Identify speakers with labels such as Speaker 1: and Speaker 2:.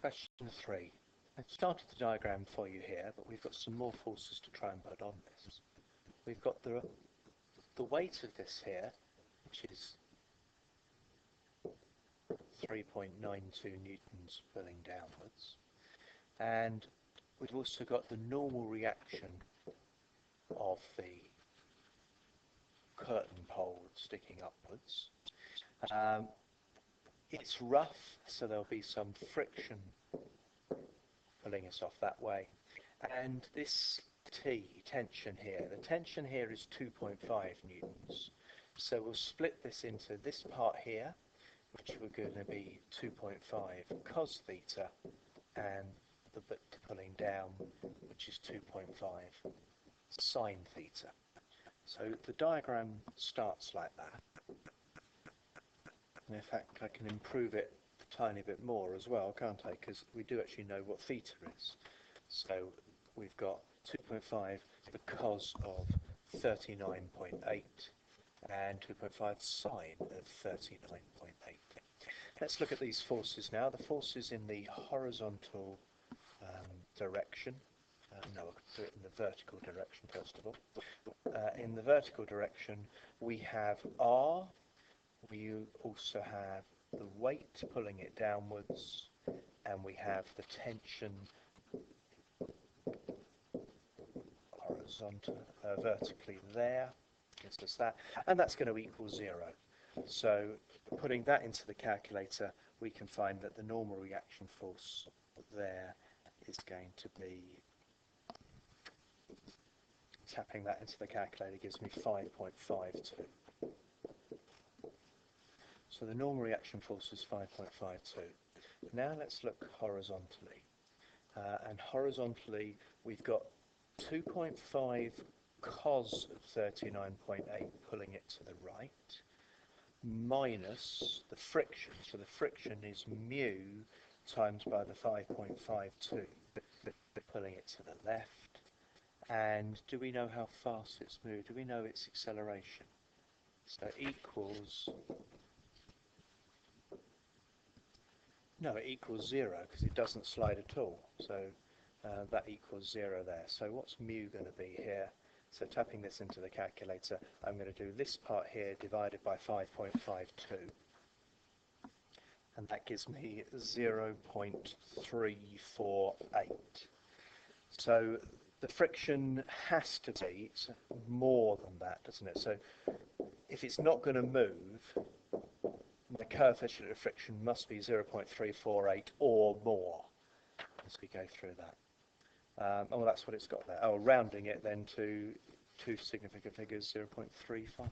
Speaker 1: Question 3. I've started the diagram for you here, but we've got some more forces to try and put on this. We've got the weight of this here, which is 3.92 newtons pulling downwards, and we've also got the normal reaction of the curtain pole sticking upwards. It's rough, so there'll be some friction pulling us off that way. And this tension here, the tension here is 2.5 newtons. So we'll split this into this part here, which we're going to be 2.5 cos theta, and the bit pulling down, which is 2.5 sine theta. So the diagram starts like that. And in fact, I can improve it a tiny bit more as well, can't I? Because we do actually know what theta is. So we've got 2.5 because of 39.8 and 2.5 sine of 39.8. Let's look at these forces now. The forces in the horizontal direction. No, I'll do it in the vertical direction first of all. In the vertical direction, we have R. We also have the weight pulling it downwards, and we have the tension vertically there, gives us that, and that's going to equal 0. So putting that into the calculator, we can find that the normal reaction force there is going to be, tapping that into the calculator gives me 5.52. So the normal reaction force is 5.52. Now let's look horizontally. And horizontally, we've got 2.5 cos of 39.8 pulling it to the right, minus the friction. So the friction is mu times by the 5.52, pulling it to the left. And do we know how fast it's moved? Do we know its acceleration? So equals... No, it equals 0 because it doesn't slide at all. So that equals 0 there. So what's mu going to be here? So tapping this into the calculator, I'm going to do this part here divided by 5.52. And that gives me 0.348. So the friction has to be more than that, doesn't it? So if it's not going to move, the coefficient of friction must be 0.348 or more as we go through that. Oh, that's what it's got there. Oh, rounding it then to two significant figures, 0.35.